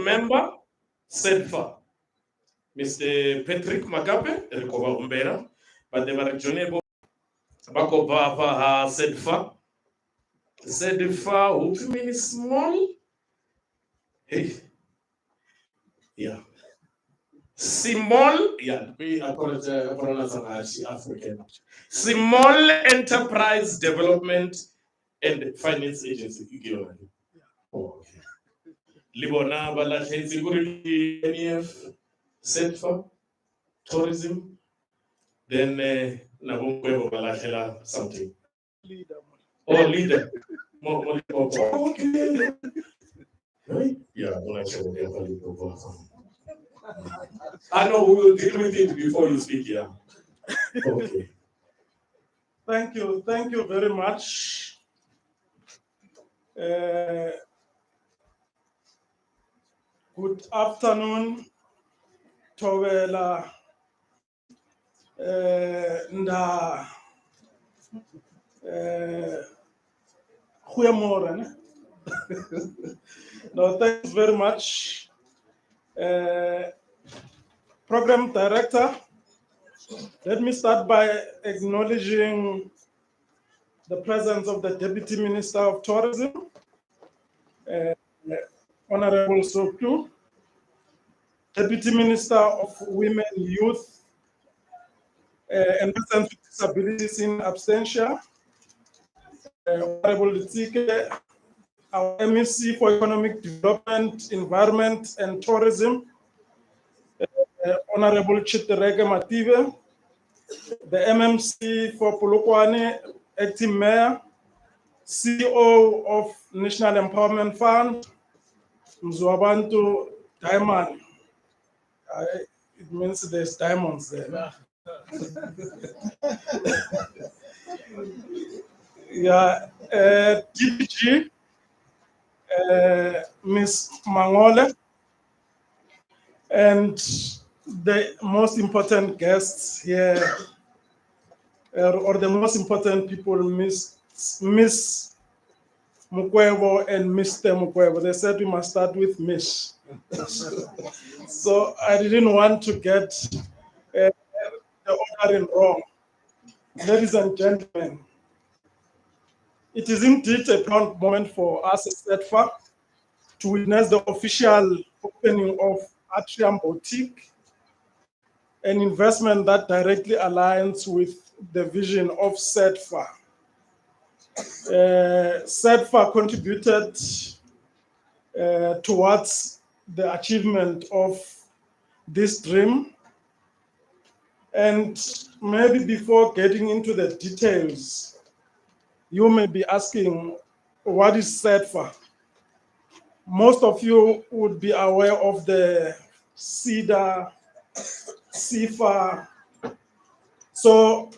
member, SEDFA, Mr. Patrick Magabe, Recover Umbera, but they were Jonebo Bakova SEDFA. SEDFA, who means small? Hey, yeah. Small, yeah, we apologize, African. Small Enterprise Development and Finance Agency. Oh, okay. Libona Balache Security NEF, SEDFA, Tourism, then Nabungo Balachela something. Leader. Oh, leader. More, okay. Right? Yeah, I know we will deal with it before you speak here. Okay. Thank you very much. Good afternoon, Towela Nda Huyamoran. No, thanks very much. Program Director, let me start by acknowledging the presence of the Deputy Minister of Tourism, Honorable Soklu, Deputy Minister of Women, Youth, and Persons with Disabilities in absentia, Honorable Litsike, our MEC for Economic Development, Environment, and Tourism, Honorable Chiterege Mative, the MMC for Polokwane, Acting Mayor, CEO of National Empowerment Fund, Mzwabantu Diamond. It means there's diamonds there. Yeah, DPG, Ms. Mangole, and the most important guests here, or the most important people, Miss Mukwebo and Mr. Mukwebo. They said we must start with Miss. So I didn't want to get the ordering wrong. Ladies and gentlemen, it is indeed a proud moment for us as SEDFA to witness the official opening of Atrium Boutique, an investment that directly aligns with the vision of SEDFA. SEDFA contributed towards the achievement of this dream. And maybe before getting into the details, you may be asking, what is SEDFA? Most of you would be aware of the CEDA, CFA. So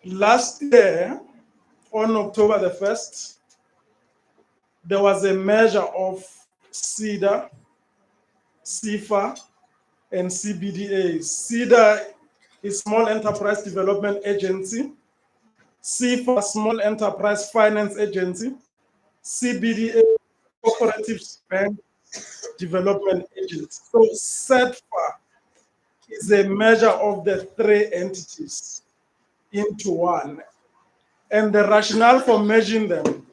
last year, on October the 1st, there was a measure of CEDA, CFA, and CBDA. CEDA is Small Enterprise Development Agency, CFA, Small Enterprise Finance Agency, CBDA, Cooperative Bank Development Agency. So SEDFA is a measure of the three entities into one. And the rationale for merging them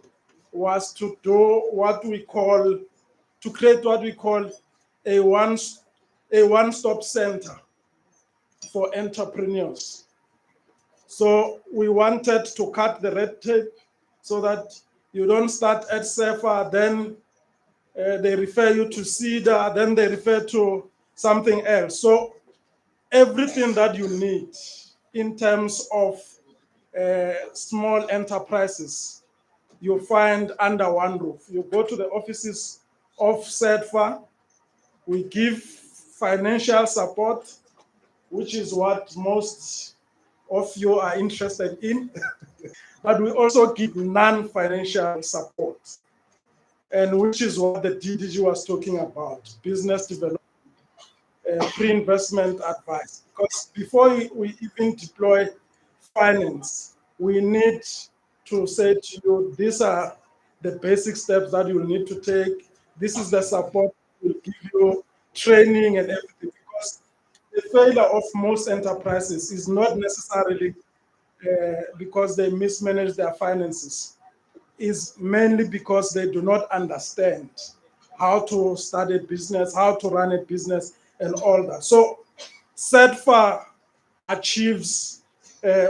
was to do what we call, to create what we call a one-stop center for entrepreneurs. So we wanted to cut the red tape so that you don't start at SEFA, then they refer you to CEDA, then they refer to something else. So everything that you need in terms of small enterprises, you find under one roof. You go to the offices of SEDFA, we give financial support, which is what most of you are interested in, but we also give non-financial support, and which is what the DDG was talking about, business development, pre-investment advice. Because before we even deploy finance, we need to say to you, these are the basic steps that you need to take. This is the support you you training and everything, because the failure of most enterprises is not necessarily because they mismanage their finances, is mainly because they do not understand how to start a business, how to run a business, and all that. So SEDFA achieves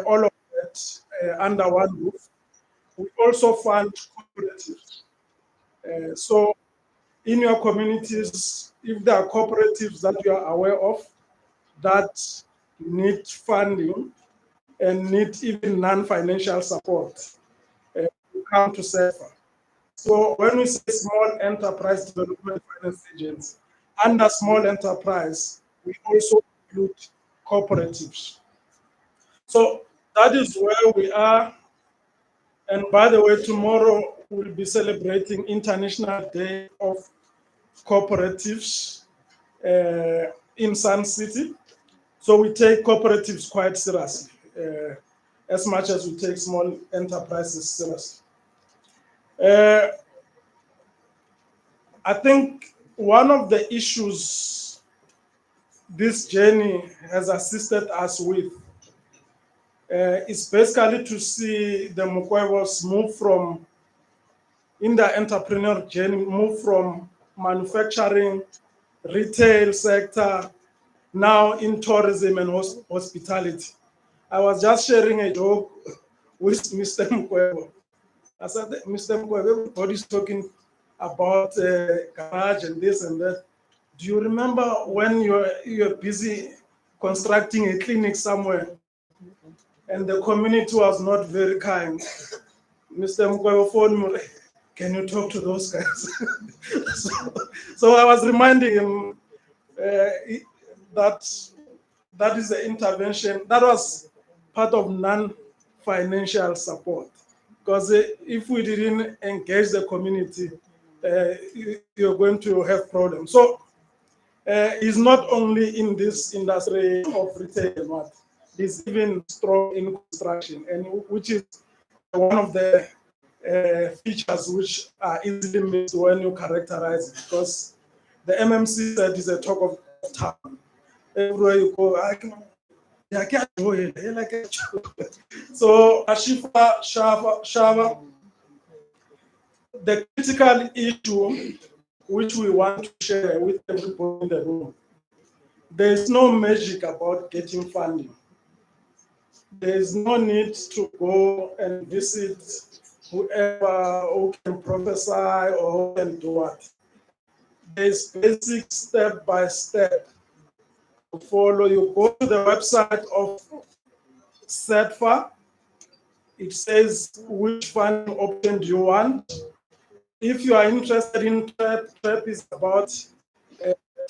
all of that under one roof. We also fund cooperatives. So in your communities, if there are cooperatives that you are aware of that need funding and need even non-financial support, you come to SEDFA. So when we say small enterprise development finance agents, under small enterprise, we also include cooperatives. So that is where we are. And by the way, tomorrow we'll be celebrating International Day of Cooperatives in Sun City. So we take cooperatives quite seriously, as much as we take small enterprises seriously. I think one of the issues this journey has assisted us with is basically to see the Mukwevos move from, in the entrepreneurial journey, move from manufacturing, retail sector, now in tourism and hospitality. I was just sharing a joke with Mr. Mukwevo. I said, Mr. Mukwevo, everybody's talking about garage and this and that. Do you remember when you're busy constructing a clinic somewhere and the community was not very kind? Mr. Mukwevo phoned me, can you talk to those guys? so I was reminding him that is the intervention. That was part of non-financial support. Because if we didn't engage the community, you're going to have problems. So it's not only in this industry of retail, but it's even strong in construction, and which is one of the features which are easily missed when you characterize it, because the MMC said is a talk of town. Everywhere you go, so Ashifa Shava, the critical issue which we want to share with everybody in the room, there is no magic about getting funding. There is no need to go and visit whoever who can prophesy or who can do what. There's basic step-by-step to follow. You go to the website of SEDFA. It says which funding option do you want. If you are interested in TREP is about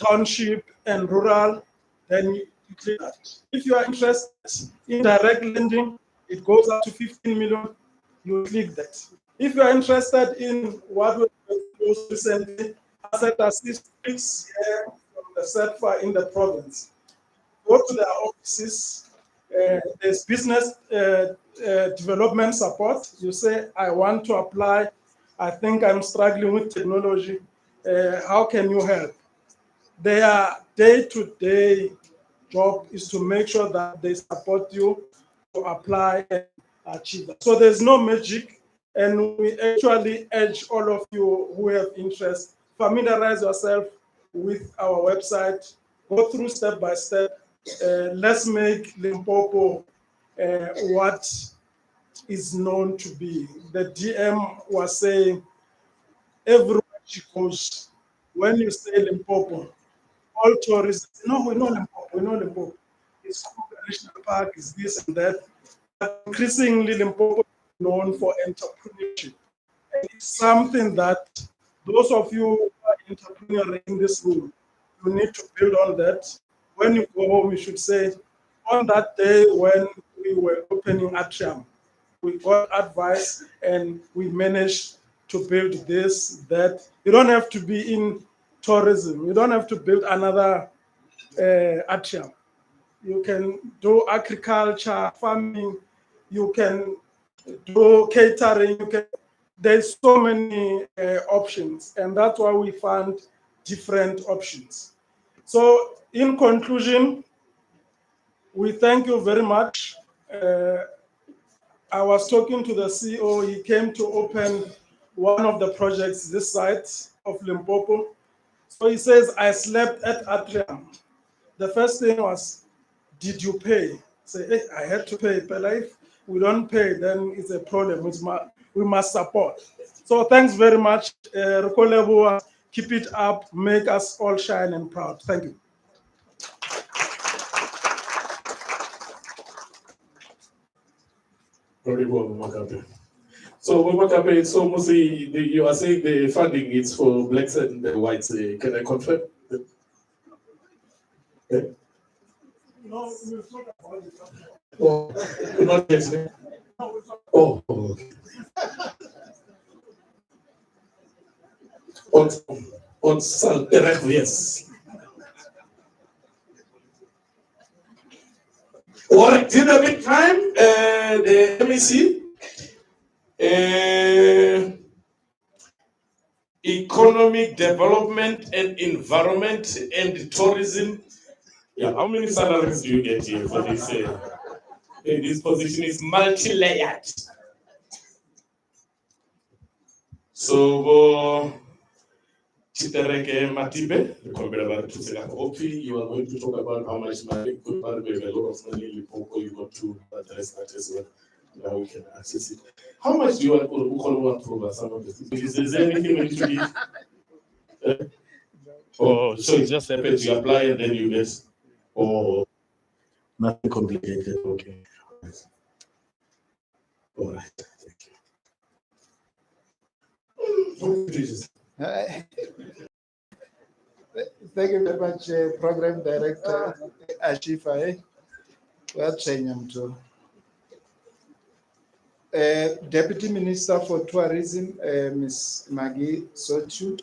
township and rural, then you click that. If you are interested in direct lending, it goes up to 15 million, you click that. If you are interested in what we most recently, asset assistance from the SEDFA in the province, go to their offices. There's business development support. You say, I want to apply. I think I'm struggling with technology. How can you help? Their day-to-day job is to make sure that they support you to apply and achieve that. So there's no magic, and we actually urge all of you who have interest, familiarize yourself with our website, go through step by step. Let's make Limpopo what is known to be. The DM was saying, everywhere she goes, when you say Limpopo, all tourists, no, we know Limpopo, we know Limpopo. It's Kruger National Park, is this and that. But increasingly, Limpopo is known for entrepreneurship. And it's something that those of you who are entrepreneurs in this room, you need to build on that. When you go home, you should say, on that day when we were opening Atrium, we got advice and we managed to build this, that. You don't have to be in tourism. You don't have to build another Atrium. You can do agriculture, farming, you can do catering, there's so many options. And that's why we found different options. So in conclusion, we thank you very much. I was talking to the CEO, he came to open one of the projects this side of Limpopo. So he says, I slept at Atrium. The first thing was, did you pay? Say, hey, I had to pay, but if we don't pay, then it's a problem. We must support. So thanks very much. Rukolebu, keep it up, make us all shine and proud. Thank you. Very well, Makabe. So, Makabe, so mostly you are saying the funding is for blacks and the whites. Can I confirm? Yeah? No, we'll talk about it. Oh, not yet. Oh, okay. On Salterek, yes. All right, in the meantime, the MEC, Economic Development and Environment and Tourism. Yeah, how many salaries do you get here for this? This position is multi-layered. So, Chitereke Matibe, you are going to talk about how much money, a lot of money in Limpopo, you got to address that as well. Now we can access it. How much do you want to approve some of this? Is there anything we need to give? Oh, so it just happens you apply and then you get, oh, nothing complicated. Okay. All right. Thank you. Thank you very much, Program Director Ashifai. Deputy Minister for Tourism, Ms. Maggie Sochu.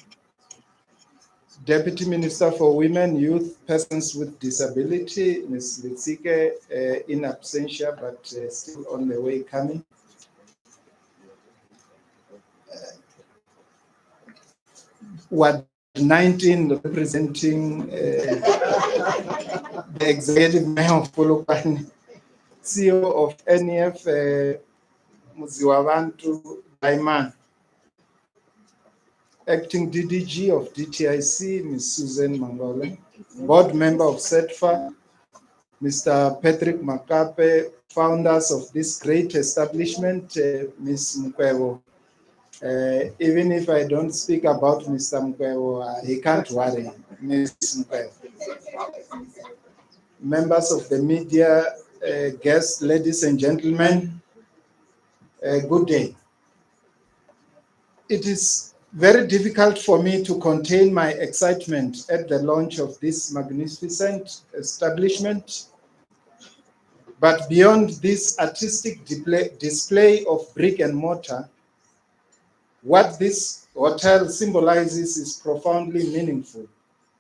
Deputy Minister for Women, Youth, Persons with Disability, Ms. Litsike, in absentia, but still on the way coming. Ward 19 representing the executive mayor of Polokwane, CEO of NEF, Muziwabantu Daiman, acting DDG of DTIC, Ms. Susan Mangole, board member of SETFA, Mr. Patrick Makape, founders of this great establishment, Ms. Mkwebo. Even if I don't speak about Mr. Mkwebo, he can't worry, Ms. Mkwebo. Members of the media, guests, ladies and gentlemen, good day. It is very difficult for me to contain my excitement at the launch of this magnificent establishment. But beyond this artistic display of brick and mortar, what this hotel symbolizes is profoundly meaningful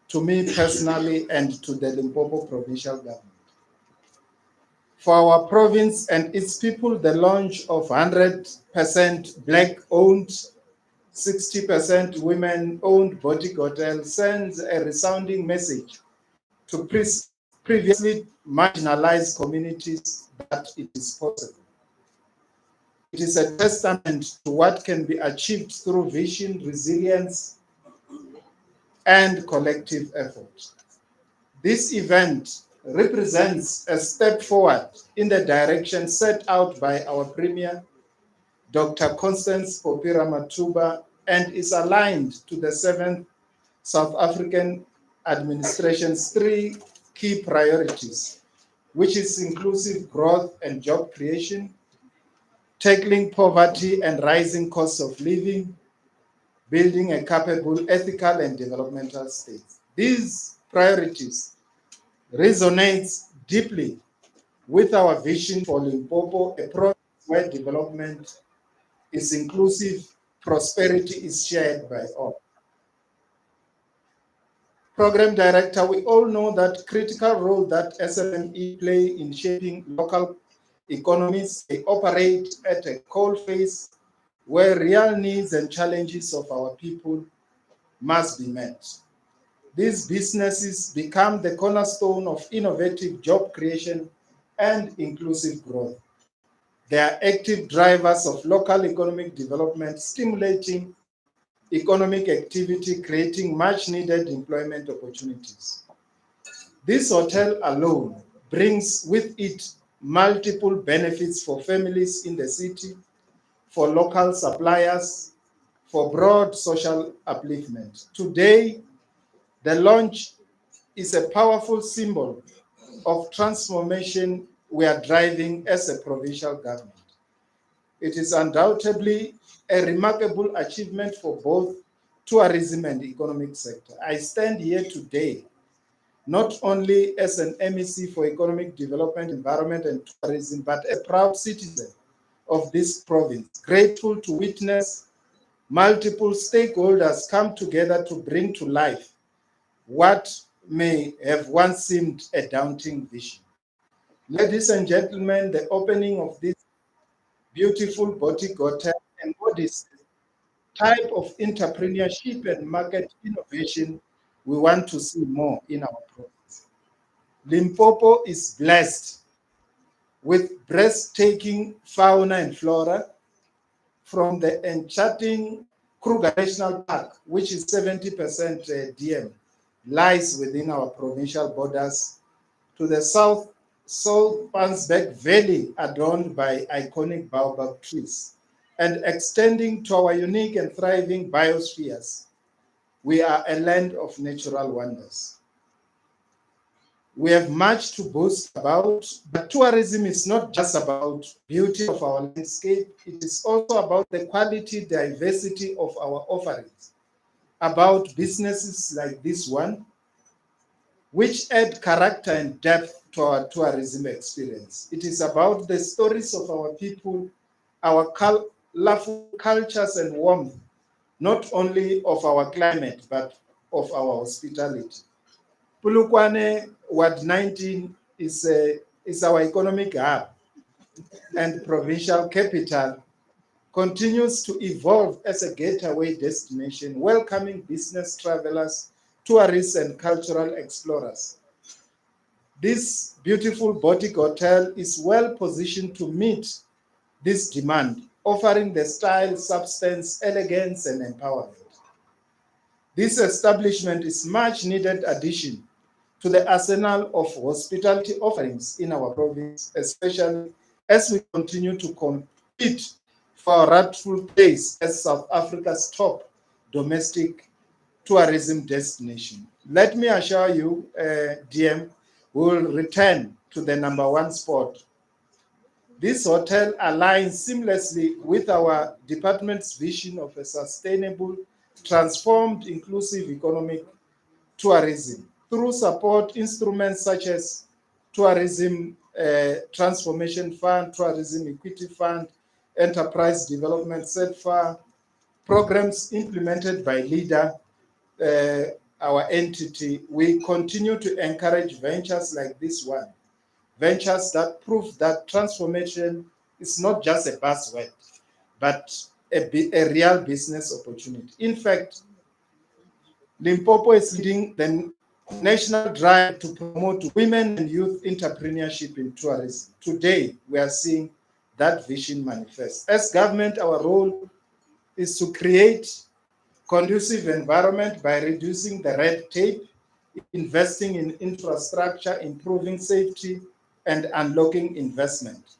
to me personally and to the Limpopo provincial government. For our province and its people, the launch of 100% Black-owned, 60% women-owned boutique hotel sends a resounding message to previously marginalized communities that it is possible. It is a testament to what can be achieved through vision, resilience, and collective effort. This event represents a step forward in the direction set out by our Premier, Dr. Constance Popira Matuba, and is aligned to the 7th South African administration's 3 key priorities, which is inclusive growth and job creation, tackling poverty and rising costs of living, building a capable, ethical, and developmental state. These priorities resonate deeply with our vision for Limpopo, a province where development is inclusive, prosperity is shared by all. Program Director, we all know that critical role that SME play in shaping local economies. They operate at a coalface where real needs and challenges of our people must be met. these businesses become the cornerstone of innovative job creation and inclusive growth. They are active drivers of local economic development, stimulating economic activity, creating much needed employment opportunities. This hotel alone brings with it multiple benefits for families in the city, for local suppliers, for broad social upliftment. Today, the launch is a powerful symbol of transformation we are driving as a provincial government. It is undoubtedly a remarkable achievement for both tourism and economic sector. I stand here today not only as an MEC for economic development, environment, and tourism, but a proud citizen of this province, grateful to witness multiple stakeholders come together to bring to life what may have once seemed a daunting vision. Ladies and gentlemen, the opening of this beautiful boutique hotel embodies the type of entrepreneurship and market innovation we want to see more in our province. Limpopo is blessed with breathtaking fauna and flora, from the enchanting Kruger National Park, which is 70% DM, lies within our provincial borders, to the south Pansbeck Valley, adorned by iconic baobab trees, and extending to our unique and thriving biospheres. We are a land of natural wonders. We have much to boast about, but tourism is not just about beauty of our landscape, it is also about the quality, diversity of our offerings, about businesses like this one, which add character and depth to our tourism experience. It is about the stories of our people, our colorful cultures and warmth, not only of our climate, but of our hospitality. Polokwane Ward 19 is our economic hub and provincial capital, continues to evolve as a gateway destination, welcoming business travelers, tourists, and cultural explorers. This beautiful boutique hotel is well positioned to meet this demand, offering the style, substance, elegance, and empowerment. This establishment is much needed addition to the arsenal of hospitality offerings in our province, especially as we continue to compete for our rightful place as South Africa's top domestic tourism destination. Let me assure you, DM, we will return to the #1 spot. This hotel aligns seamlessly with our department's vision of a sustainable, transformed, inclusive economic tourism through support instruments such as Tourism Transformation Fund, Tourism Equity Fund, Enterprise Development CEDFA, programs implemented by LEADER, our entity. We continue to encourage ventures like this one, ventures that prove that transformation is not just a buzzword, but a real business opportunity. In fact, Limpopo is leading the national drive to promote women and youth entrepreneurship in tourism. Today, we are seeing that vision manifest. As government, our role is to create conducive environment by reducing the red tape, investing in infrastructure, improving safety, and unlocking investment.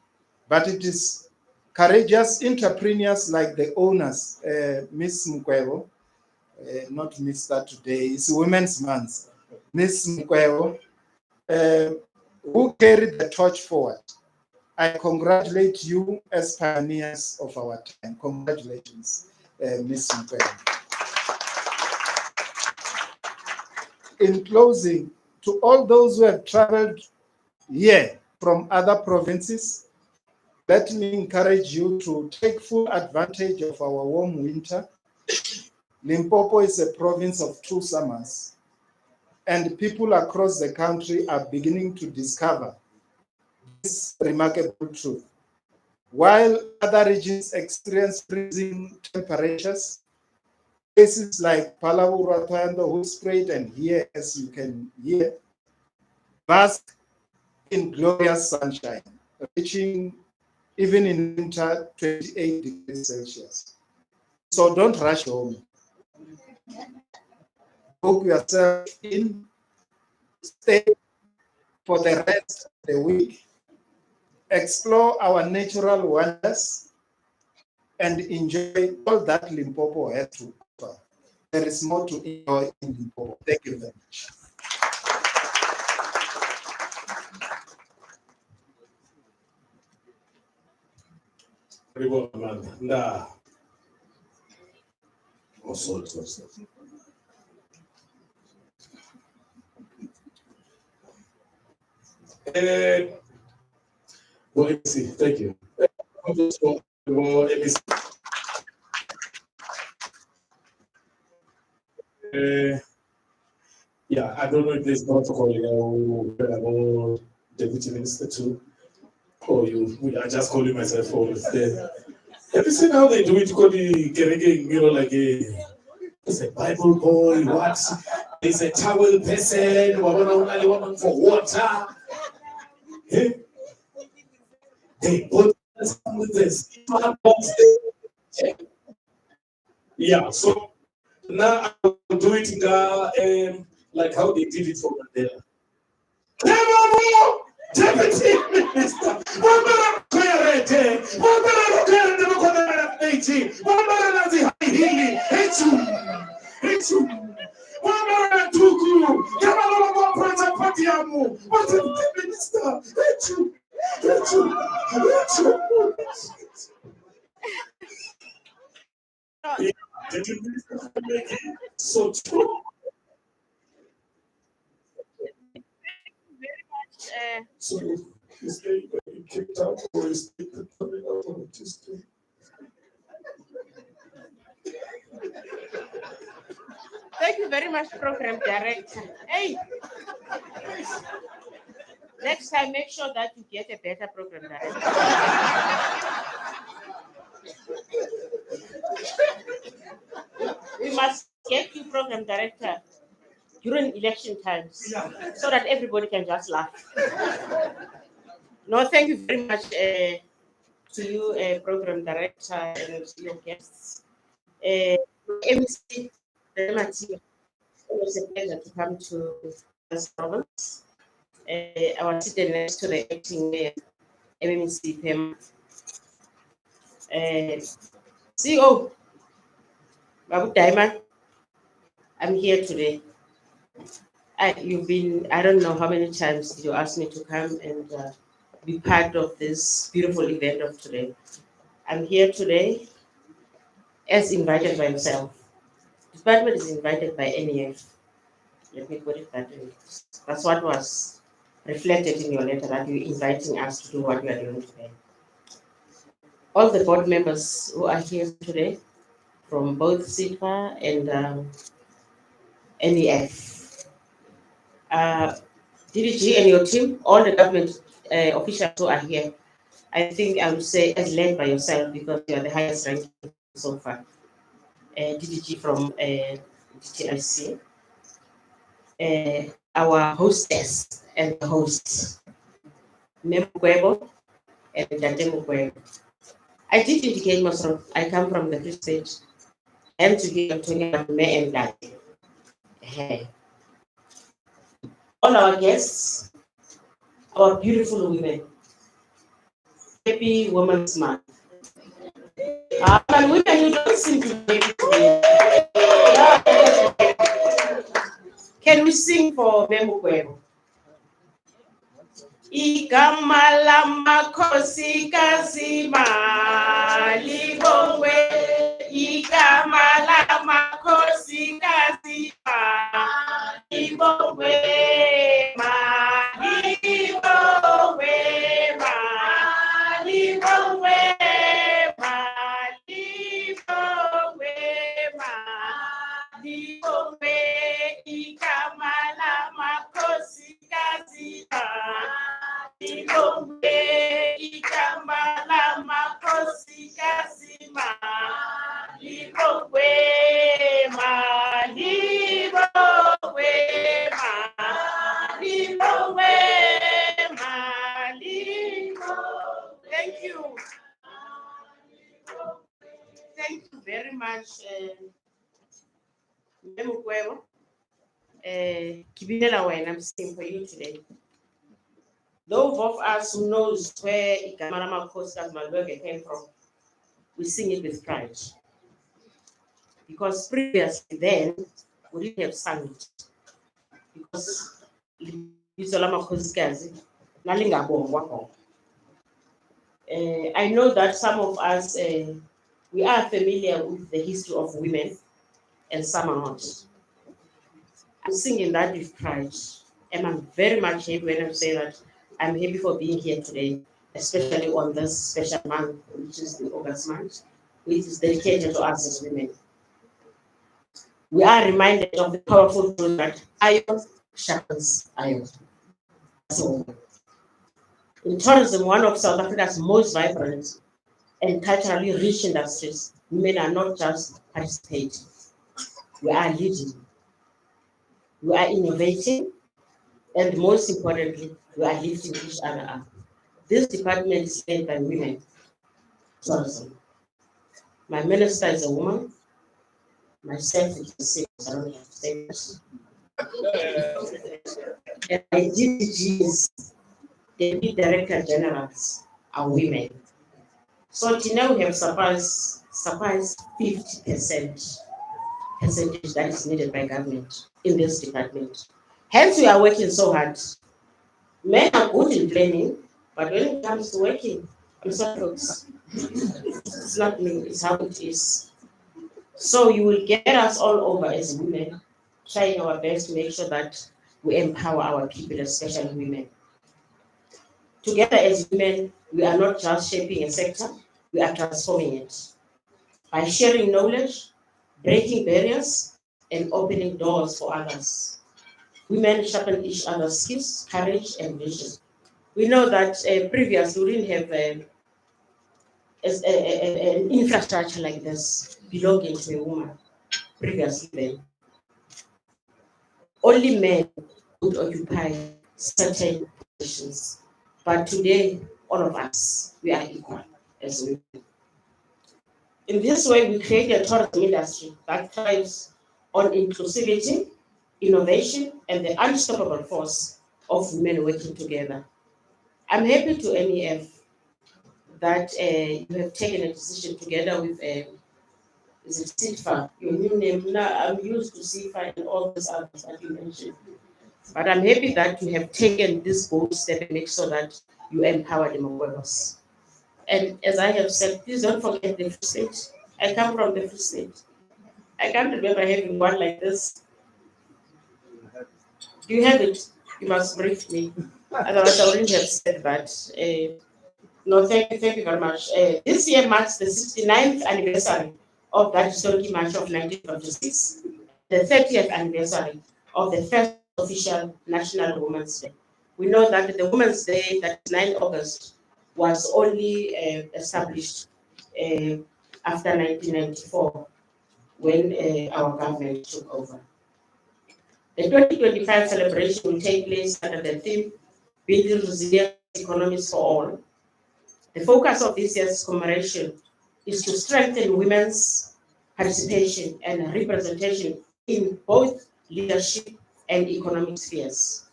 But it is courageous entrepreneurs like the owners, Ms. Mkwebo, not Mr. Today, it's Women's Month, Ms. Mkwebo, who carried the torch forward. I congratulate you as pioneers of our time. Congratulations, Ms. Mkwebo. In closing, to all those who have traveled here from other provinces, let me encourage you to take full advantage of our warm winter. Limpopo is a province of 2 summers, and people across the country are beginning to discover this remarkable truth. While other regions experience freezing temperatures, places like Palawurata and the Hoedspruit, and here, as you can hear, bask in glorious sunshine, reaching even in winter 28 degrees Celsius. So don't rush home. Book yourself in, stay for the rest of the week, explore our natural wonders, and enjoy all that Limpopo has to offer. There is more to enjoy in Limpopo. Thank you very much. Very well, man. Nah. Also. Well, let me see. Thank you. Yeah, I don't know if there's protocol, deputy minister too, or I just call you myself for there. Have you seen how they do it? Like it's a Bible boy, what? There's a towel person, woman for water. Eh? They put us with this. Yeah, so now I'm doing it like how they did it for Mandela. Come on, deputy minister. So true. So is they kicked out or is they coming out on a Tuesday? Thank you very much, Program Director. Hey, next time make sure that you get a better Program Director. We must get you Program Director during election times so that everybody can just laugh. No, thank you very much to you, Program Director, and your guests. MC, it was a pleasure to come to this province. I was sitting next to the acting mayor, MMC Pema. CEO, Babu Diamond, I'm here today. I don't know how many times you asked me to come and be part of this beautiful event of today. I'm here today as invited by yourself. The department is invited by NEF. Let me put it that way. That's what was reflected in your letter, that you're inviting us to do what we are doing today. All the board members who are here today, from both SITPA and NEF, DDG and your team, all the government officials who are here, I think I would say as led by yourself because you are the highest ranking so far. DDG from DTIC, our hostess and the host, Memo and Dante. I did indicate myself, I come from the Free State. I am to give Antonio May and Dante. All our guests, our beautiful women. Happy Women's Month. And women, you don't seem to be able to. Can we sing for Memo Kwebo? Igama lamakhosi kazimali bongwe, igama lamakhosi kazimali bongwe, mali bongwe, mali bongwe, mali bongwe, mali bongwe, igama lamakhosi kazimali Ibongwe, ikambala makosi kasima. Ibongwe, much, Memukwebo. Kibinela when I'm singing for you today. Those of us who knows where Ikamarama Costa Malberge came from, we sing it with pride. Because previously then, we didn't have sung it. Because Isolama Koskazi, I know that some of us, we are familiar with the history of women, and some are not. I'm singing that with pride, and I'm very much happy when I say that I'm happy for being here today, especially on this special month, which is the August month, which is dedicated to us as women. We are reminded of the powerful truth that iron sharpens iron. So, in tourism, one of South Africa's most vibrant and culturally rich industries, women are not just participating, we are leading, we are innovating, and most importantly, we are lifting each other up. This department is led by women. Tourism. My minister is a woman. Myself is a sick, I don't have to say this. And my DDGs, Deputy Director Generals, are women. So till now we have surpassed 50% percentage that is needed by government in this department. Hence we are working so hard. Men are good in planning, but when it comes to working, I'm sorry folks, it's not me, it's how it is. So you will get us all over as women, trying our best to make sure that we empower our people, especially women. Together as women, we are not just shaping a sector, we are transforming it. By sharing knowledge, breaking barriers, and opening doors for others. Women sharpen each other's skills, courage, and vision. We know that previously we didn't have an infrastructure like this belonging to a woman. Previously then, only men would occupy certain positions. But today, all of us, we are equal as women. In this way, we create a tourism industry that thrives on inclusivity, innovation, and the unstoppable force of women working together. I'm happy to NEF that you have taken a decision together with is it SIFA, your new name. Now I'm used to SIFA and all these others that you mentioned. But I'm happy that you have taken this bold step and make sure that you empower the Mongolians. And as I have said, please don't forget the Free State. I come from the Free State. I can't remember having one like this. Do you have it? You must brief me. Otherwise, I wouldn't have said that. No, thank you very much. This year marks the 69th anniversary of that historic march of 1946, the 30th anniversary of the first official National Women's Day. We know that the Women's Day, that is 9 August, was only established after 1994 when our government took over. The 2025 celebration will take place under the theme, Building Resilient Economies for All. The focus of this year's commemoration is to strengthen women's participation and representation in both leadership and economic spheres.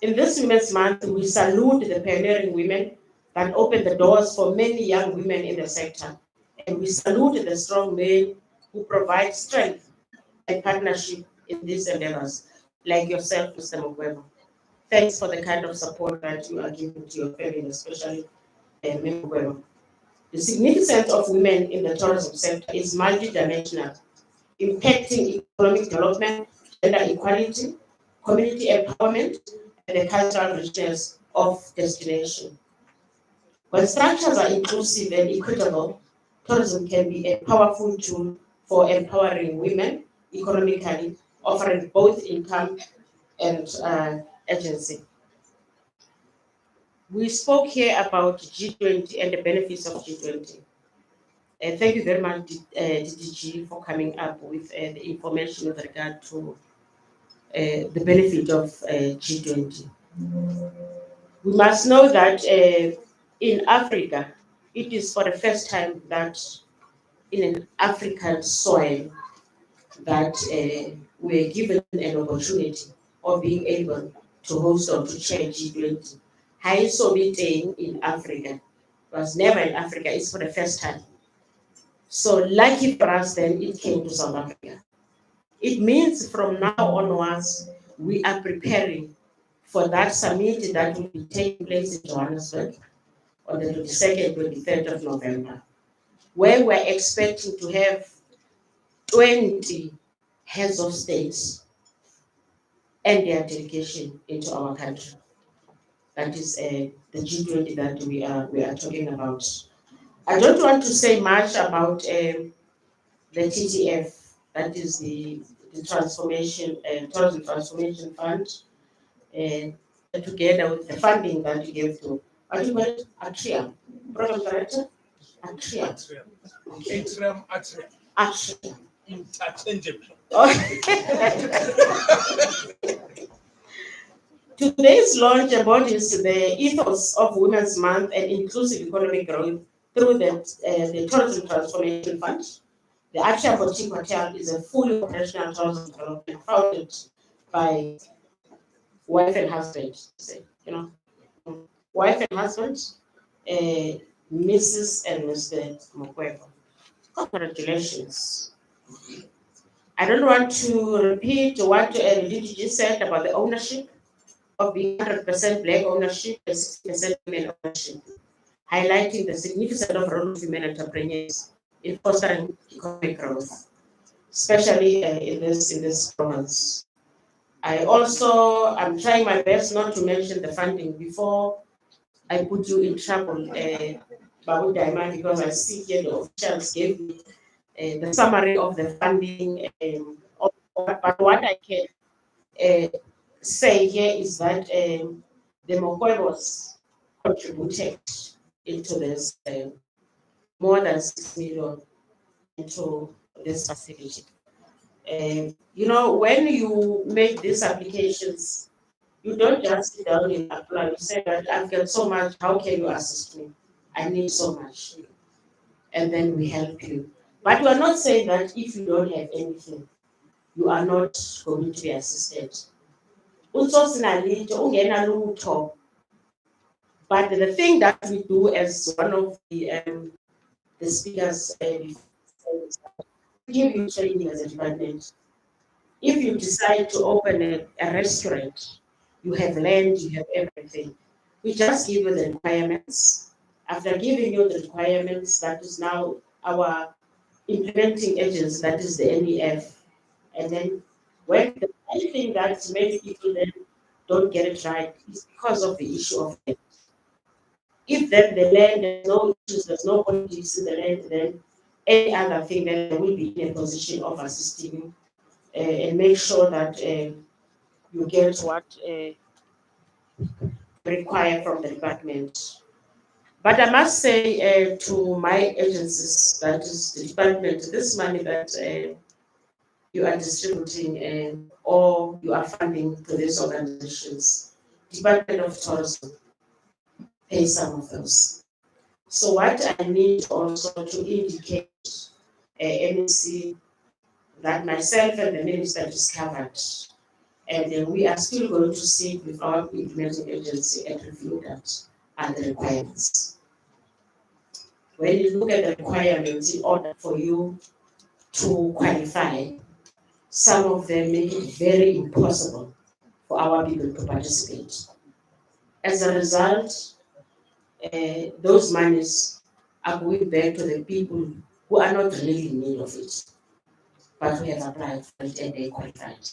In this Women's Month, we salute the pioneering women that opened the doors for many young women in the sector, and we salute the strong men who provide strength and partnership in these endeavors, like yourself, Mr. Mugwema. Thanks for the kind of support that you are giving to your family, especially Mugwema. The significance of women in the tourism sector is multidimensional, impacting economic development, gender equality, community empowerment, and the cultural richness of destination. When structures are inclusive and equitable, tourism can be a powerful tool for empowering women economically, offering both income and agency. We spoke here about G20 and the benefits of G20. Thank you very much, DDG, for coming up with the information with regard to the benefit of G20. We must know that in Africa, it is for the first time that in an African soil that we're given an opportunity of being able to host or to chair G20. High meeting in Africa was never in Africa, it's for the first time. So lucky for us then it came to South Africa. It means from now onwards, we are preparing for that summit that will be taking place in Johannesburg on the 22nd, 23rd of November, where we're expecting to have 20 heads of states and their delegation into our country. That is the G20 that we are talking about. I don't want to say much about the TTF, that is the transformation tourism transformation fund, together with the funding that you gave to Atrium, program director, Atrium. Atrium. Atrium. Interchangeable. Today's launch embodies the ethos of Women's Month and inclusive economic growth through the Tourism Transformation Fund. The Atrium Boutique Hotel is a fully operational tourism development founded by wife and husband, wife and husband, Mrs. and Mr. Mokwebo. Congratulations. I don't want to repeat what Lidiji said about the ownership of being 100% Black ownership and 60% women ownership, highlighting the significant role of women entrepreneurs in fostering economic growth, especially in this province. I'm trying my best not to mention the funding before I put you in trouble, Babu Daiman, because I see here the officials gave me the summary of the funding. But what I can say here is that the Mokwebos contributed into this more than 6 million into this facility. When you make these applications, you don't just sit down and apply. You say that I've got so much, how can you assist me? I need so much. And then we help you. But we're not saying that if you don't have anything, you are not going to be assisted. But the thing that we do as one of the speakers give you training as a department. If you decide to open a restaurant, you have land, you have everything. We just give you the requirements. After giving you the requirements, that is now our implementing agents, that is the NEF. And then when the only thing that many people then don't get it right is because of the issue of land. If then the land, there's no issues, there's no politics in the land, then any other thing, then they will be in a position of assisting you and make sure that you get what required from the department. But I must say to my agencies, that is the department, this money that you are distributing or you are funding to these organizations, Department of Tourism pay some of those. So what I need also to indicate MEC that myself and the minister discovered, and we are still going to sit with our implementing agency and review that and the requirements. When you look at the requirements in order for you to qualify, some of them make it very impossible for our people to participate. As a result, those monies are going back to the people who are not really in need of it, but who have applied for it and they qualified.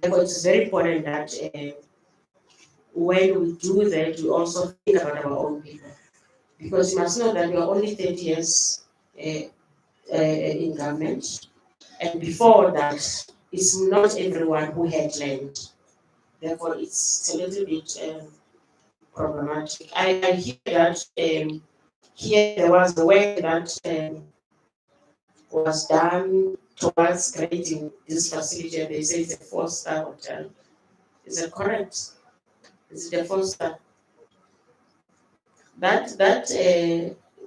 Therefore, it's very important that when we do that, we also think about our own people. Because you must know that we are only 30 years in government, and before that, it's not everyone who had land. Therefore, it's a little bit problematic. I hear that here there was the way that was done towards creating this facility, and they say it's a 4-star hotel. Is it correct? Is it a 4-star? That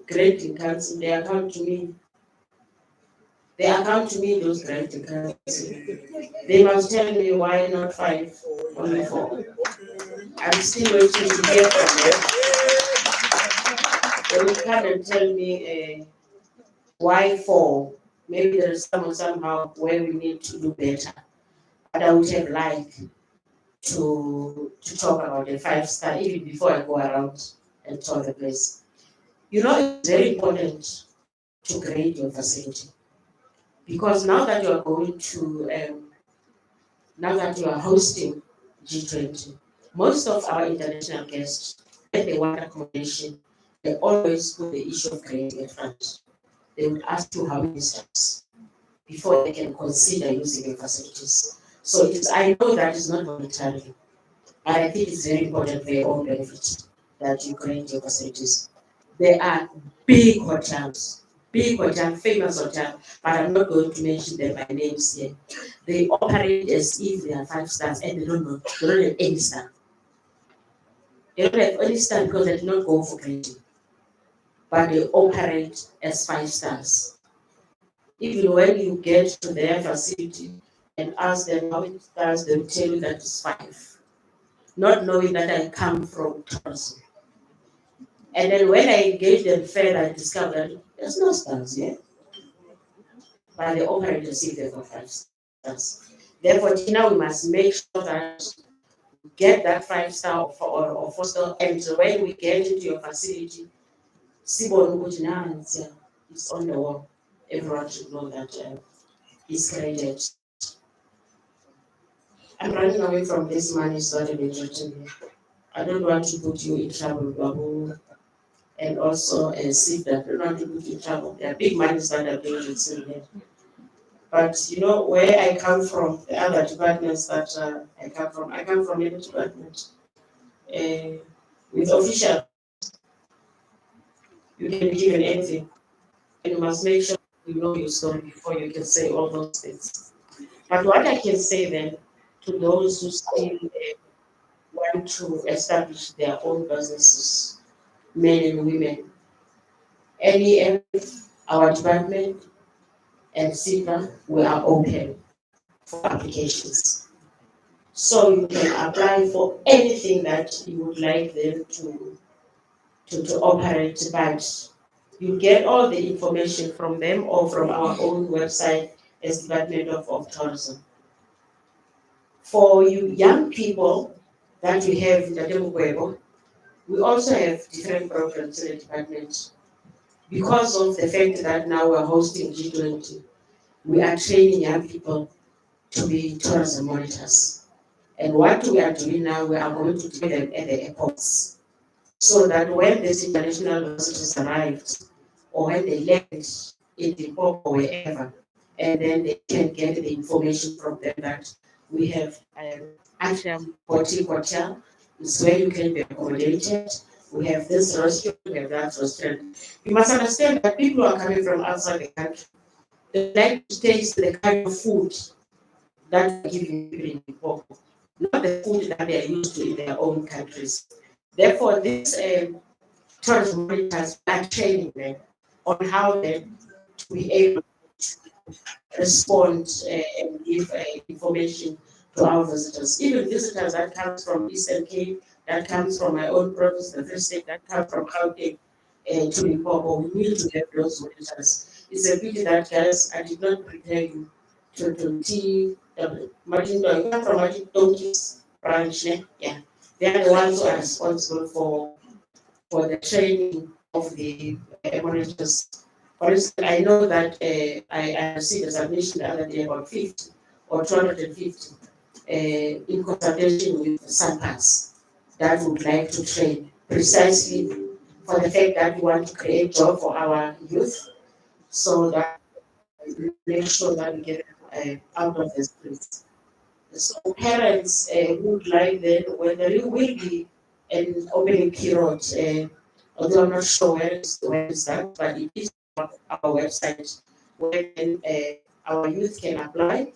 grading council, they account to me They account to me those granting currency. They must tell me why not 5, only 4. I'm still waiting to hear from them. They will come and tell me why 4. Maybe there is somehow where we need to do better. But I would have liked to talk about the 5-star even before I go around and tour the place. You know, it's very important to grade your facility, because now that you are going to, now that you are hosting G20, most of our international guests, when they want accommodation, they always put the issue of grading in front. They would ask you how many stars before they can consider using your facilities. So I know that is not voluntary, but I think it's very important for your own benefit that you grade your facilities. There are big hotels, famous hotels, but I'm not going to mention them by names here. They operate as if they are 5 stars and they don't have any star. They don't have any star because they do not go for grading, but they operate as 5 stars. Even when you get to their facility and ask them how many stars, they will tell you that it's 5, not knowing that I come from tourism. And then when I engage them further, I discover that there's no stars here. But they operate as if they've got 5 stars. Therefore, Tina, we must make sure that we get that 5-star or 4-star. And when we get into your facility, it's on the wall. Everyone should know that it's graded. I'm running away from this money started in written. I don't want to put you in trouble, Babu. And also see that I don't want to put you in trouble. There are big monies that are being written here. But you know where I come from, the other departments that I come from a department with officials. You can be given anything, and you must make sure you know your story before you can say all those things. But what I can say then to those who still want to establish their own businesses, men and women, any our department and SIPA, we are open for applications. So you can apply for anything that you would like them to operate, but you get all the information from them or from our own website as Department of Tourism. For you young people that we have in the Limpopo, we also have different programs in the department. Because of the fact that now we're hosting G20, we are training young people to be tourism monitors. And what we are doing now, we are going to train them at the airports, so that when these international visitors arrived, or when they land in Limpopo or wherever, and then they can get the information from them that we have Atrium boutique hotel, is where you can be accommodated. We have this restaurant, we have that restaurant. You must understand that people who are coming from outside the country, they like to taste the kind of food that we give people in Limpopo, not the food that they are used to in their own countries. Therefore, these tourism monitors are training them on how they to be able to respond and give information to our visitors. Even visitors that comes from Eastern Cape, that comes from my own province, the Free State, that come from Gauteng to Limpopo, we need to have those monitors. It's a pity that, guys, I did not prepare you to T. Martin, you come from Martin Donkey's branch, yeah. They are the ones who are responsible for the training of the monitors. For instance, I know that I received a submission the other day about 50 or 250 in consultation with SAMPAS that would like to train precisely for the fact that we want to create job for our youth, so that we make sure that we get out of the streets. So parents would like then, when there will be an opening period, although I'm not sure where is that, but it is on our website where our youth can apply.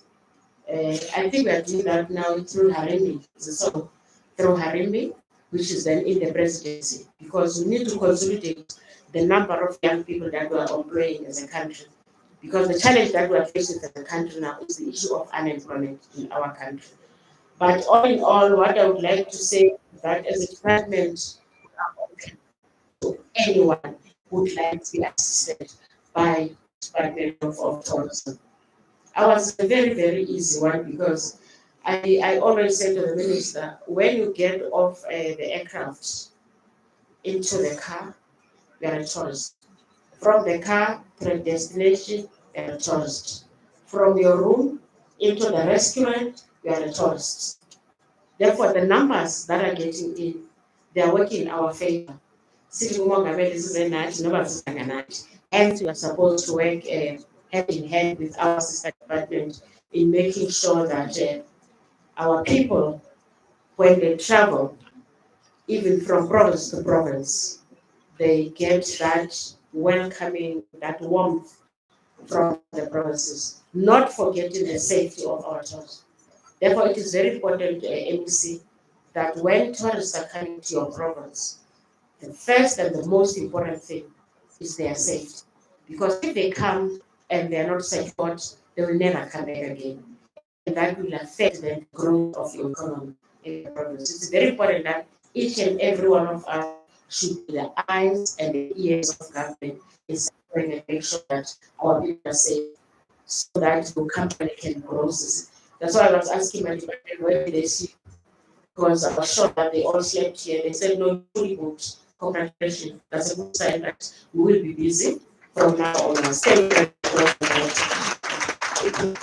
I think we are doing that now through Harimbi. So through Harimbi, which is then in the presidency, because we need to consolidate the number of young people that we are employing as a country. because the challenge that we are facing as a country now is the issue of unemployment in our country. But all in all, what I would like to say is that as a department, we are open to anyone who would like to be assisted by the Department of Tourism. Ours is a very, very easy one because I always say to the minister, when you get off the aircraft into the car, you are a tourist. From the car to the destination, you are a tourist. From your room into the restaurant, you are a tourist. Therefore, the numbers that are getting in, they are working in our favor. Hence, we are supposed to work hand in hand with our sister department in making sure that our people, when they travel, even from province to province, they get that welcoming, that warmth from the provinces, not forgetting the safety of our tourists. Therefore, it is very important, MEC, that when tourists are coming to your province, the first and the most important thing is their safety. Because if they come and they are not secured, they will never come back again. And that will affect the growth of your economy in the province. It's very important that each and every one of us should be the eyes and the ears of government in securing and make sure that our people are safe so that your company can grow. That's why I was asking my department where did they sleep, because I was sure that they all slept here. They said, no, fully booked. Congratulations. That's a good sign that we will be busy from now on. Thank you.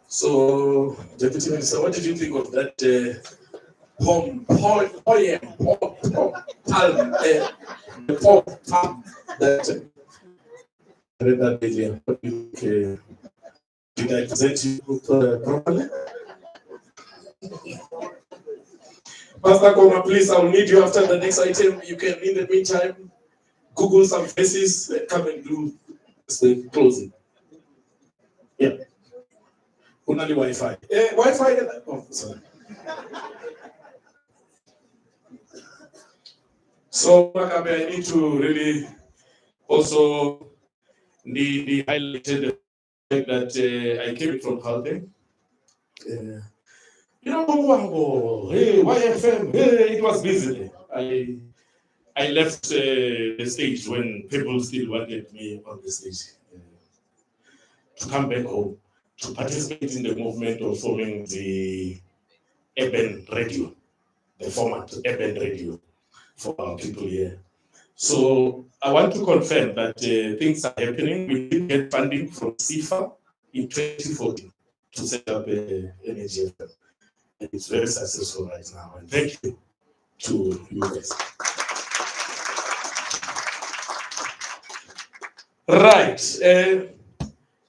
So, Deputy Minister, what did you think of that palm that read that video? Did I present you properly? Pastor Koma, please, I will need you after the next item. You can, in the meantime, Google some faces, come and do the closing. Yeah. Only Wi-Fi. Wi-Fi. Oh, sorry. So, Makabe, I need to really also highlighted the fact that I came from Halden. You know, hey, YFM, hey, it was busy. I left the stage when people still wanted me on the stage to come back home to participate in the movement of forming the urban radio, the format urban radio for our people here. So I want to confirm that things are happening. We did get funding from CIFA in 2014 to set up Energy FM. And it's very successful right now. And thank you to you guys. Right.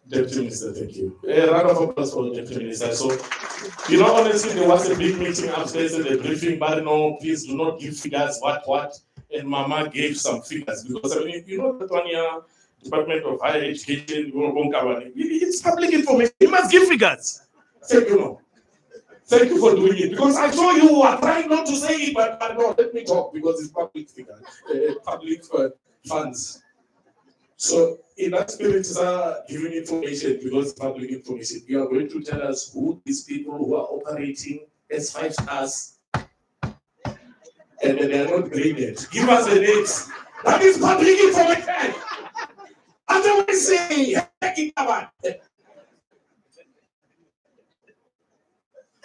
Deputy Minister, thank you. Round of applause for the Deputy Minister. So, honestly, there was a big meeting upstairs in the briefing, but no, please do not give figures, what. And Mama gave some figures because, that one year, Department of Higher Education, it's public information. You must give figures. Thank you. Thank you for doing it because I saw you are trying not to say it, but no, let me talk because it's public figures, public funds. So in that spirit, sir, giving information because public information, you are going to tell us who these people who are operating as 5 stars and they are not graded. Give us the names. That is public information. Otherwise, say,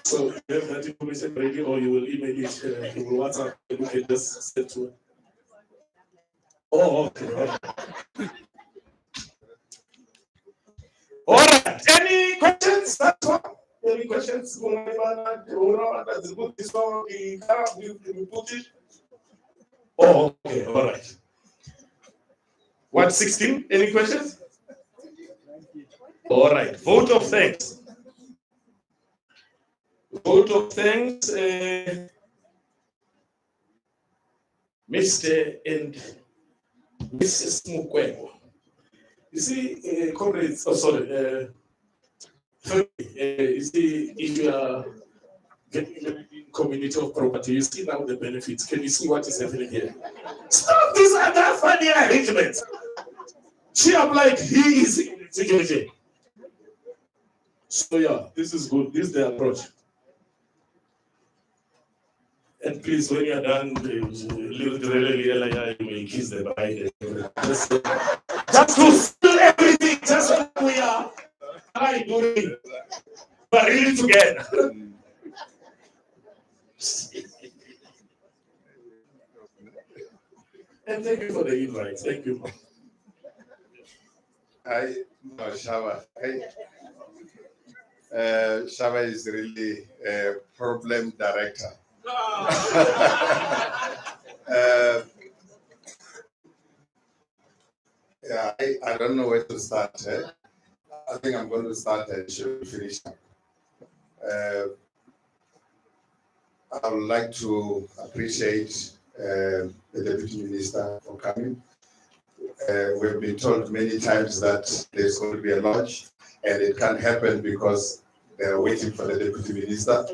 so you have that information ready, or you will email it, you will WhatsApp, and you can just send to it. Oh, okay. All right. Any questions? That's one. Any questions? Oh, okay. All right. What, 16? Any questions? All right. Vote of thanks. Vote of thanks, Mr. and Mrs. Mukwego. You see, comrades, you see, if you are getting a community of property, you see now the benefits. Can you see what is happening here? Stop these other funny arrangements. She applied, he is in security. So yeah, this is good. This is the approach. And please, when you are done, you may kiss the bride. Just to feel everything, just like we are doing, but really together. And thank you for the invite. Thank you. Shaba. Shaba is really a problem director. Yeah, I don't know where to start. I think I'm going to start and should finish. I would like to appreciate the Deputy Minister for coming. We've been told many times that there's going to be a launch, and it can't happen because they're waiting for the Deputy Minister.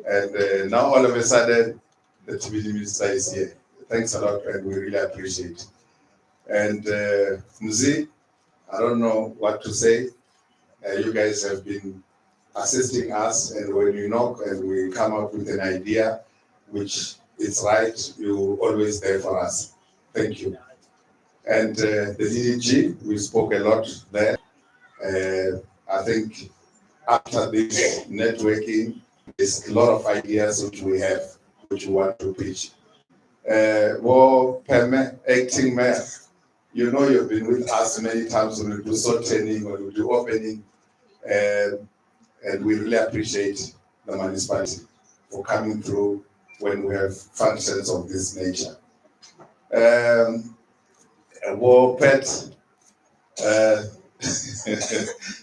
And now all of a sudden, the Deputy Minister is here. Thanks a lot, and we really appreciate it. And Mzi, I don't know what to say. You guys have been assisting us, and when you knock and we come up with an idea which is right, you're always there for us. Thank you. And the DDG, we spoke a lot there. I think after this networking, there's a lot of ideas which we have, which we want to pitch. Acting mayor, you know you've been with us many times when we do sorting, when we do opening, and we really appreciate the municipality for coming through when we have functions of this nature. Pet,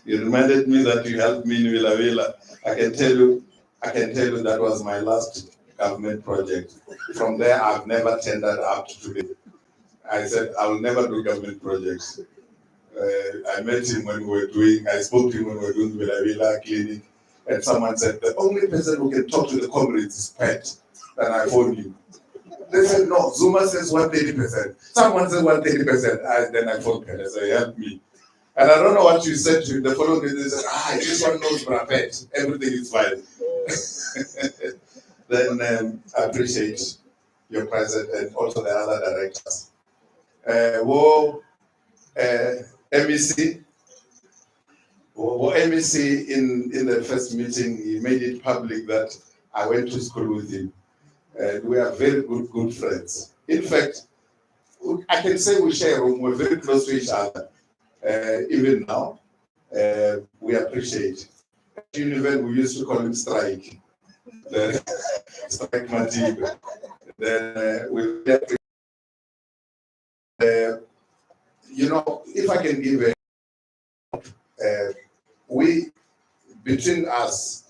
you reminded me that you helped me in Villa Villa. I can tell you that was my last government project. From there, I've never tendered up to today. I said, I will never do government projects. I met him when I spoke to him when we were doing Villa Villa clinic, and someone said, the only person who can talk to the comrades is Pet. Then I phoned him. They said, no, Zuma says 130%. Someone said 130%. Then I phoned Pet. I said, help me. And I don't know what you said to him. The following day, they said, this one knows Pet. Everything is fine. Then I appreciate your presence and also the other directors. MEC. MEC in the first meeting, he made it public that I went to school with him. And we are very good friends. In fact, I can say we share a room, we're very close to each other. Even now, we appreciate. At Univen, we used to call him Strike. Strike Matib. Then we appreciate. If I can give between us,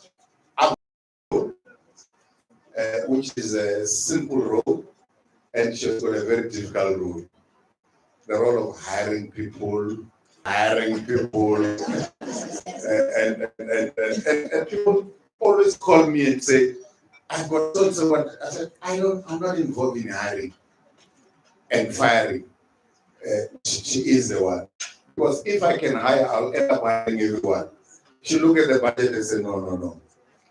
which is a simple role, and she's got a very difficult role. The role of hiring people, and people always call me and say, I've got so what. I said, I'm not involved in hiring and firing. She is the one. Because if I can hire, I'll end up hiring everyone. She look at the budget and say, no.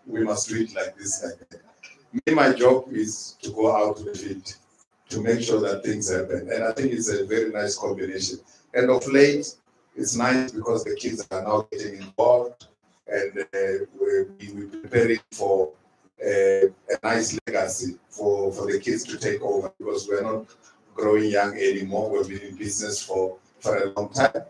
We must do it like this. My job is to go out to the field to make sure that things happen. And I think it's a very nice combination. And of late, it's nice because the kids are now getting involved, and we're preparing for a nice legacy for the kids to take over, because we're not growing young anymore. We've been in business for a long time.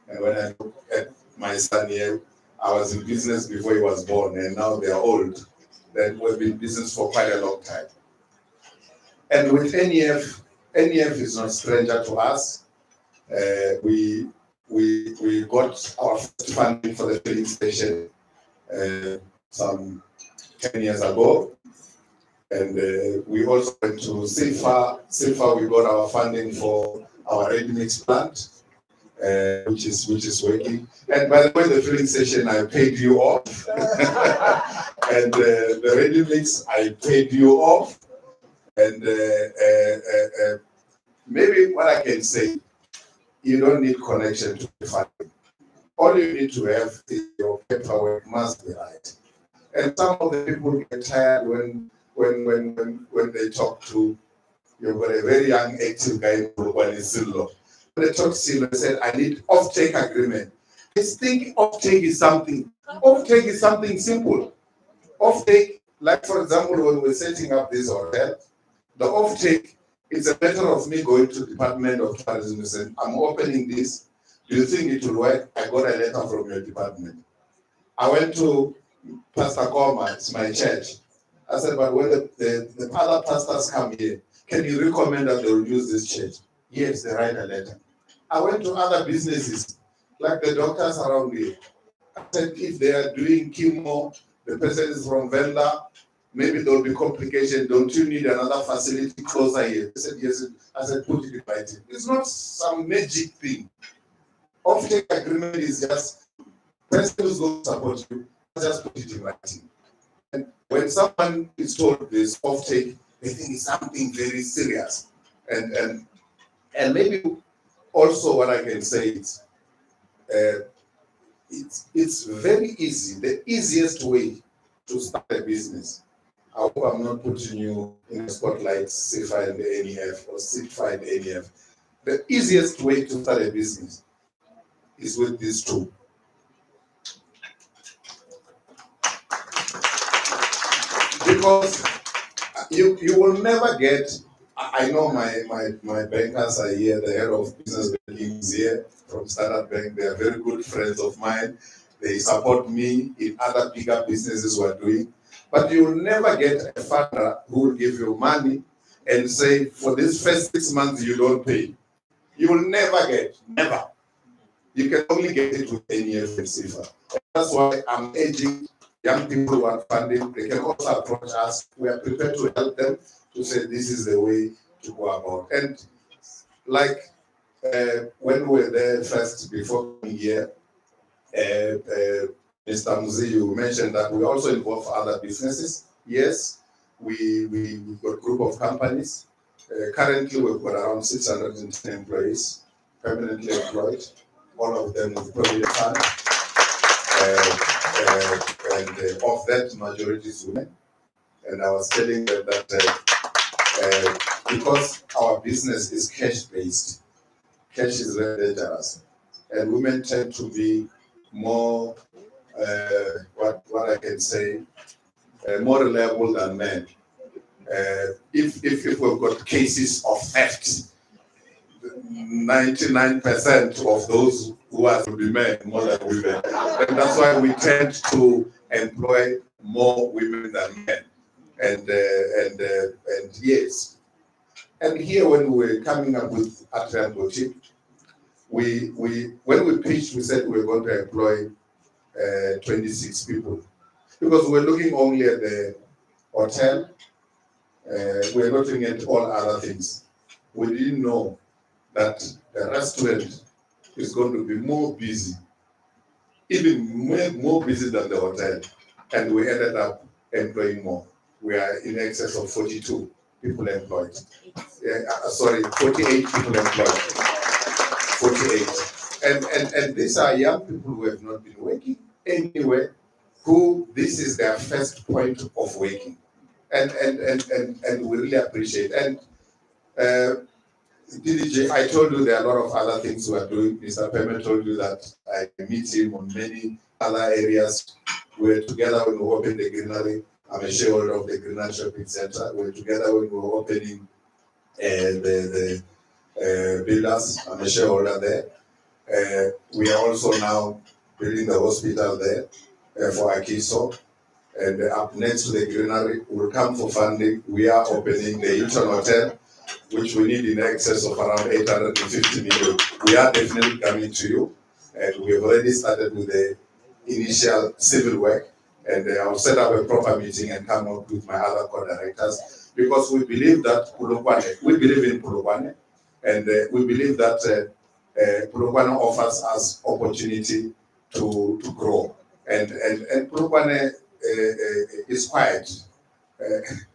And when I look at my son here, I was in business before he was born, and now they're old. Then we've been in business for quite a long time. And with NEF is not stranger to us. We got our first funding for the filling station some 10 years ago. And we also went to SIFA. SIFA, we got our funding for our ready-mix plant. which is working. And by the way, the filling station, I paid you off. And the ready mix, I paid you off. And maybe what I can say, you don't need connection to the funding. All you need to have is your paperwork must be right. And some of the people get tired when they talk to, you've got a very young active guy in Silo. When they talk to Silo, they said, I need off-take agreement. I think off-take is something simple. Off-take, like for example, when we're setting up this hotel, the off-take, it's a matter of me going to the Department of Tourism and saying, I'm opening this. Do you think it will work? I got a letter from your department. I went to Pastor Koma, it's my church. I said, but when the other pastors come here, can you recommend that they will use this church? Yes, they write a letter. I went to other businesses, like the doctors around here. I said, if they are doing chemo, the person is from vendor, maybe there will be complication. Don't you need another facility closer here? They said, yes. I said, put it in writing. It's not some magic thing. Off-take agreement is just, person who's going to support you, just put it in writing. And when someone is told this off-take, they think it's something very serious. And maybe also what I can say is, it's very easy, the easiest way to start a business. I hope I'm not putting you in the spotlight, CFA and the NEF or CFA and the NEF. The easiest way to start a business is with these two. Because you will never get, I know my bankers are here, the head of business banking is here from Standard Bank. They are very good friends of mine. They support me in other bigger businesses we're doing. But you will never get a funder who will give you money and say, for this first 6 months, you don't pay. You will never get, never. You can only get it with NEF and CFA. That's why I'm urging young people who are funding, they can also approach us. We are prepared to help them to say this is the way to go about. And like when we were there first before coming here, Mr. Muzi, you mentioned that we also involve other businesses. Yes, we've got a group of companies. Currently, we've got around 610 employees permanently employed, all of them with provident fund. And of that, majority is women. And I was telling them that because our business is cash-based, cash is very dangerous. And women tend to be more, what I can say, more reliable than men. If we've got cases of theft, 99% of those who are to be men more than women. And that's why we tend to employ more women than men. And yes. And here when we were coming up with Atrium Boutique, when we pitched, we said we were going to employ 26 people. Because we're looking only at the hotel, we're not looking at all other things. We didn't know that the restaurant is going to be more busy, even more busy than the hotel. And we ended up employing more. We are in excess of 42 people employed. 48 people employed. 48. And these are young people who have not been working anywhere, who this is their first point of working. And we really appreciate. And DDJ, I told you there are a lot of other things we are doing. Mr. Payment told you that I meet him on many other areas. We're together when we open the greenery. I'm a shareholder of the Greenery Shopping Center. We're together when we're opening the builders. I'm a shareholder there. We are also now building the hospital there for Akiso. And up next to the greenery, we'll come for funding. We are opening the Hilton Hotel, which we need in excess of around 850 million. We are definitely coming to you. And we have already started with the initial civil work. And I'll set up a proper meeting and come up with my other co-directors, because we believe that we believe in Pulukwane, and we believe that Polokwane offers us opportunity to grow. And Polokwane is quiet.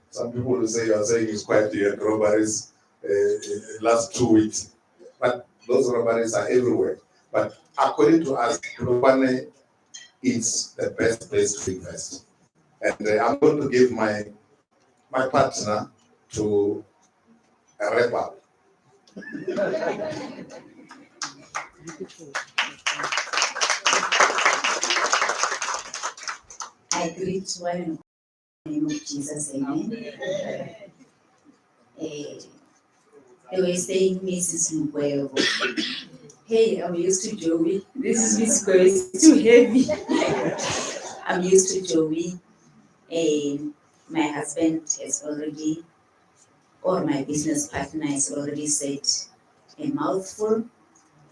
Some people will say you're saying it's quiet, you had robberies last 2 weeks. But those robberies are everywhere. But according to us, Polokwane is the best place to invest. And I'm going to give my partner to wrap up. I greet one in the name of Jesus, amen. They were saying Mrs. Mugwebo. Hey, I'm used to Joey. This is Miss Mugwebo, it's too heavy. I'm used to Joey. My husband has already, or my business partner has already said a mouthful.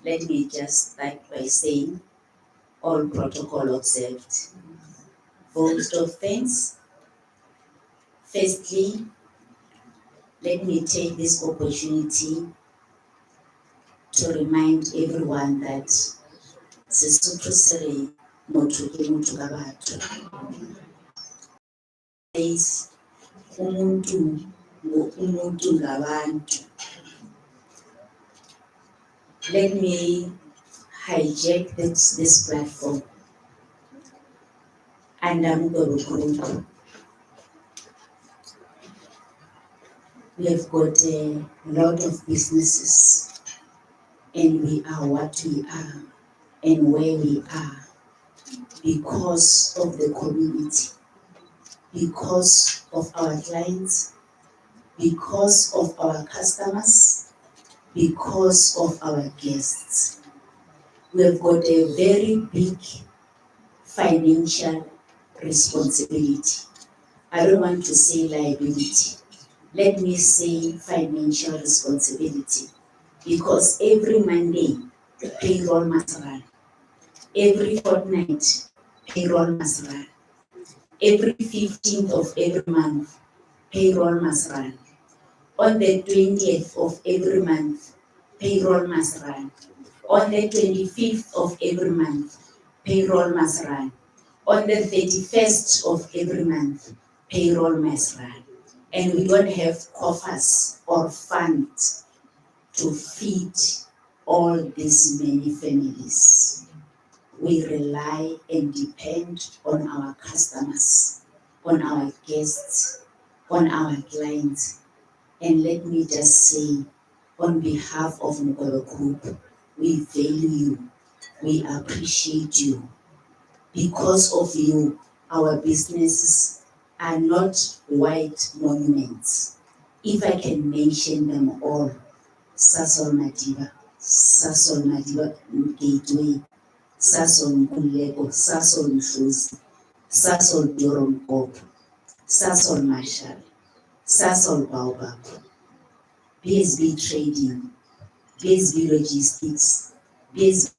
Let me just start by saying, all protocol observed. Vote of thanks. Firstly, let me take this opportunity to remind everyone that Sesotho se re motho ke motho ka batho. Says umuntu ngumuntu ngabantu. Let me hijack this platform and I'm going to group. We have got a lot of businesses and we are what we are and where we are because of the community, because of our clients, because of our customers, because of our guests. We have got a very big financial responsibility. I don't want to say liability. Let me say financial responsibility. Because every Monday, payroll must run. Every fortnight, payroll must run. Every 15th of every month, payroll must run. On the 20th of every month, payroll must run. On the 25th of every month, payroll must run. On the 31st of every month, payroll must run. And we don't have coffers or funds to feed all these many families. We rely and depend on our customers, on our guests, on our clients. And let me just say, on behalf of Mugwebo Group, we value you, we appreciate you. Because of you, our businesses are not white monuments. If I can mention them all, Sasol Madiba Gateway, Sasol Nkululeko, Sasol Mhluzi, Sasol Durham Pop, Sasol Marshall, Sasol Baobab, BSB Trading, BSB Logistics, BSB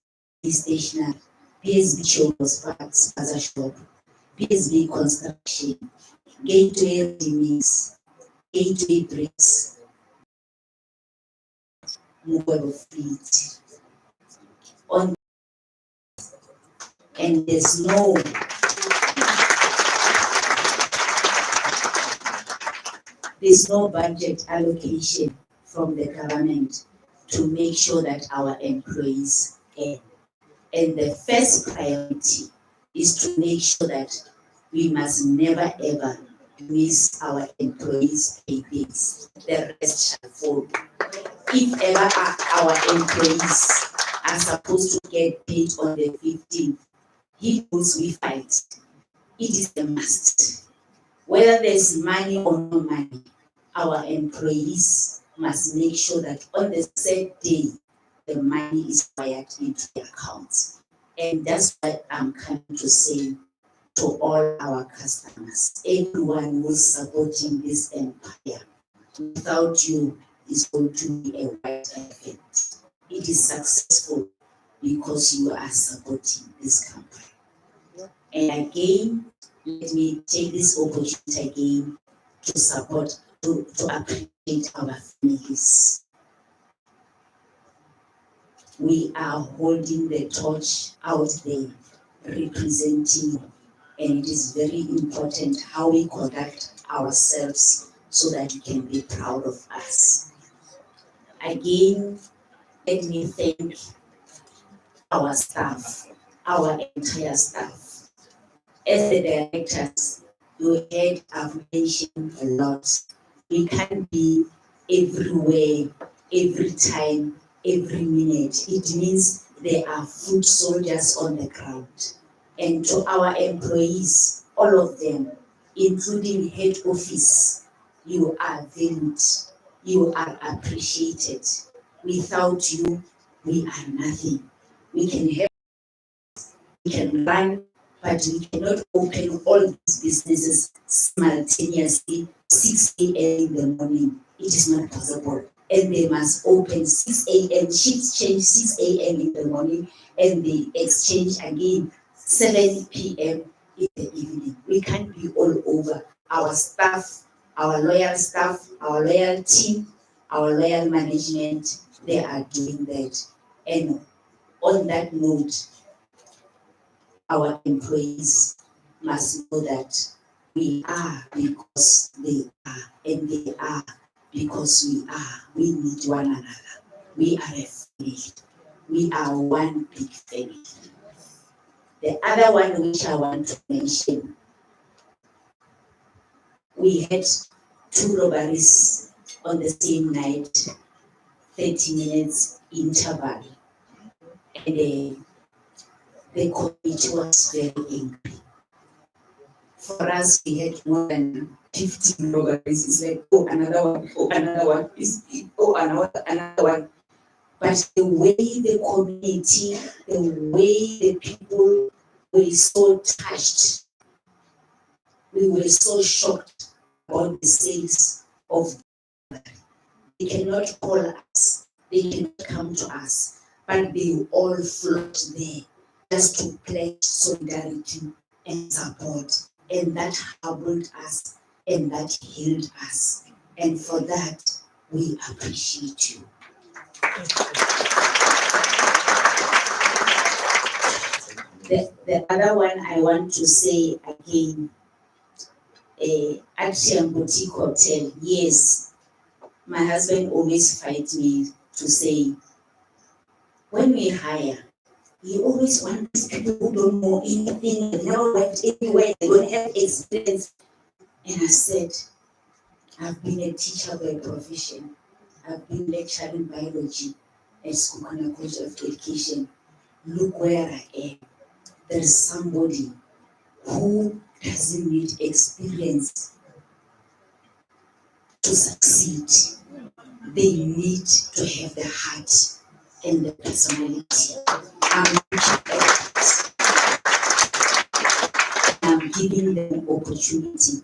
Stationery, BSB Showers Parts as a shop, BSB Construction, Gateway Ready-Mix, Gateway Bricks, Mugwebo Fleet. And there's no budget allocation from the government to make sure that our employees earn. And the first priority is to make sure that we must never ever miss our employees' paydays. The rest shall follow. If ever our employees are supposed to get paid on the 15th, he knows we fight. It is a must. Whether there's money or no money, our employees must make sure that on the said day, the money is wired into the accounts. And that's what I'm coming to say to all our customers, everyone who's supporting this empire. Without you, it's going to be a white effect. It is successful because you are supporting this company. And again, let me take this opportunity again to support, to appreciate our families. we are holding the torch out there, representing, and it is very important how we conduct ourselves so that you can be proud of us. Again, let me thank our staff, our entire staff. As the directors, you heard I've mentioned a lot. We can't be everywhere, every time, every minute. It means there are foot soldiers on the ground. And to our employees, all of them, including head office, you are valued, you are appreciated. Without you, we are nothing. We can have, we can run, but we cannot open all these businesses simultaneously 6 a.m. in the morning. It is not possible. And they must open 6 a.m., shifts change 6 a.m. in the morning, and they exchange again 7 p.m. in the evening. We can't be all over. Our staff, our loyal staff, our loyal team, our loyal management, they are doing that. And on that note, our employees must know that we are because they are, and they are because we are. We need one another. We are a family. We are one big family. The other one which I want to mention, we had 2 robberies on the same night, 30 minutes interval. And the committee was very angry. For us, we had more than 15 robberies. It's like, oh, another one, oh, another one, another one. But the way the community, the way the people were so touched, we were so shocked about the sales of. They cannot call us, they cannot come to us, but they all flocked there just to pledge solidarity and support. And that humbled us and that healed us. And for that, we appreciate you. The other one I want to say again, Atrium Boutique Hotel, yes, my husband always fights me to say, when we hire, he always wants people who don't know anything, they've never worked anywhere, they don't have experience. And I said, I've been a teacher by profession. I've been lecturing biology at Skukana College of Education. Look where I am. There is somebody who doesn't need experience to succeed. They need to have the heart and the personality. I'm giving them opportunity.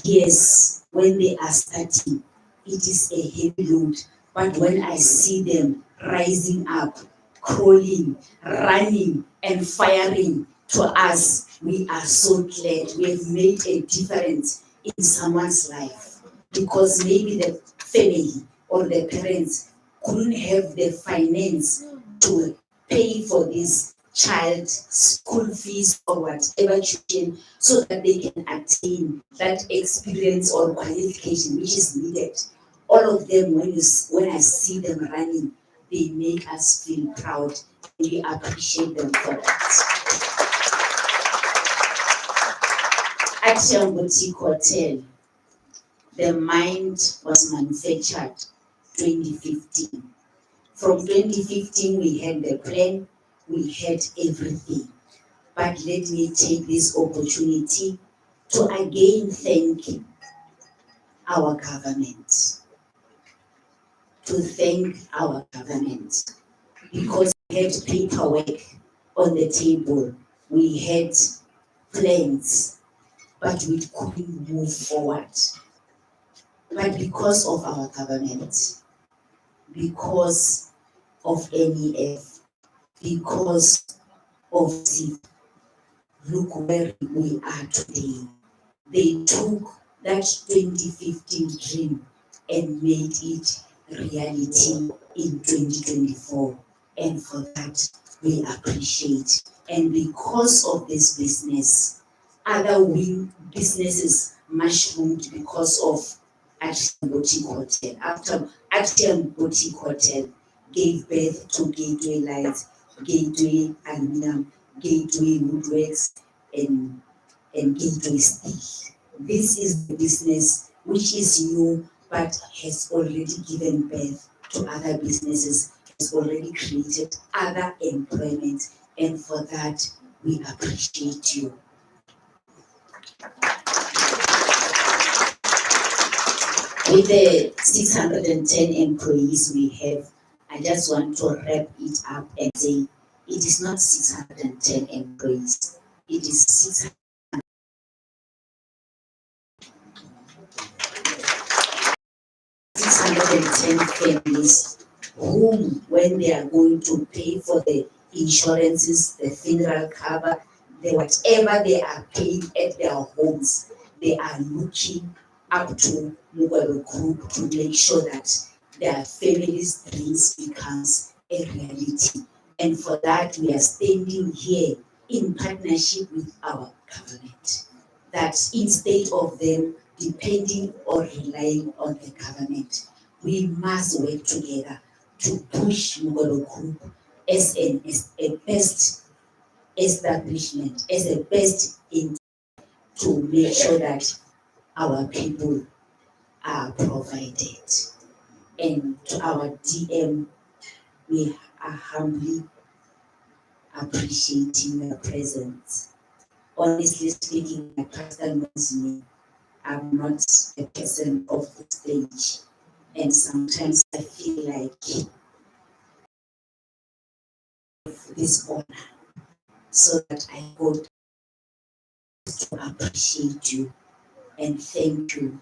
Yes, when they are starting, it is a heavy load. But when I see them rising up, crawling, running, and firing to us, we are so glad we have made a difference in someone's life. Because maybe the family or the parents couldn't have the finance to pay for this child's school fees or whatever tuition, so that they can attain that experience or qualification which is needed. All of them, when I see them running, they make us feel proud, and we appreciate them for that. Atrium Boutique Hotel, the mind was manufactured 2015. From 2015, we had the plan, we had everything. But let me take this opportunity to again thank our government. To thank our government, because we had paperwork on the table, we had plans, but we couldn't move forward. But because of our government, because of NEF, because of CIF, look where we are today. They took that 2015 dream and made it reality in 2024. And for that, we appreciate. And because of this business, other businesses mushroomed because of Atrium Boutique Hotel. After Atrium Boutique Hotel gave birth to Gateway Lights, Gateway Aluminum, Gateway Woodworks, and Gateway Steel. This is the business which is new but has already given birth to other businesses, has already created other employment, and for that we appreciate you. With the 610 employees we have, I just want to wrap it up and say it is not 610 employees, it is 610 families whom, when they are going to pay for the insurances, the funeral cover, the whatever they are paying at their homes, they are looking up to Mugwebe Group to make sure that their families' dreams becomes a reality. And for that, we are standing here in partnership with our government, that instead of them depending or relying on the government, we must work together to push Mugwebe Group as a best establishment, as a best in to make sure that our people are provided. And to our DM, we are humbly appreciating your presence. Honestly speaking, my pastor knows me. I'm not a person of the stage. And sometimes I feel like this honor so that I go to appreciate you and thank you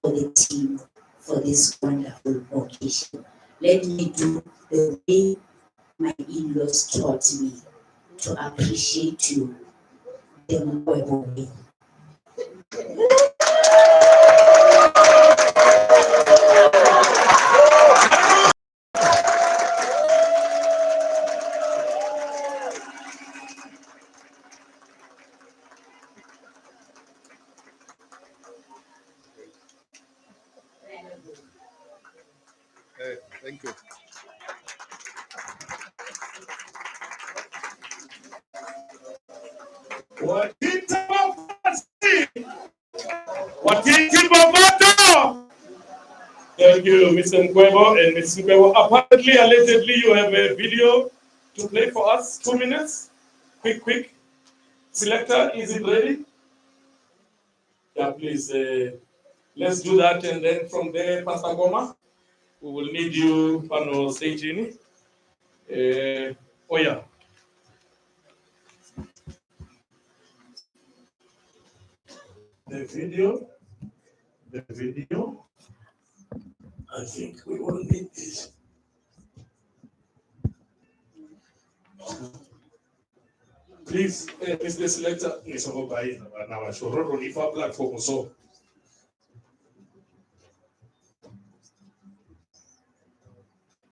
for the team for this wonderful occasion. Let me do the way my in-laws taught me to appreciate you the Mugwebe way. Thank you. Thank you, Mr. Nkwebo and Ms. Nkwebo. Apparently, allegedly, you have a video to play for us. 2 minutes. Quick. Selector, is it ready? Yeah, please. Let's do that, and then from there, Pastor Goma, we will need you on stage in. Oh yeah. The video. I think we will need this. Please, Mr. Selector, platform so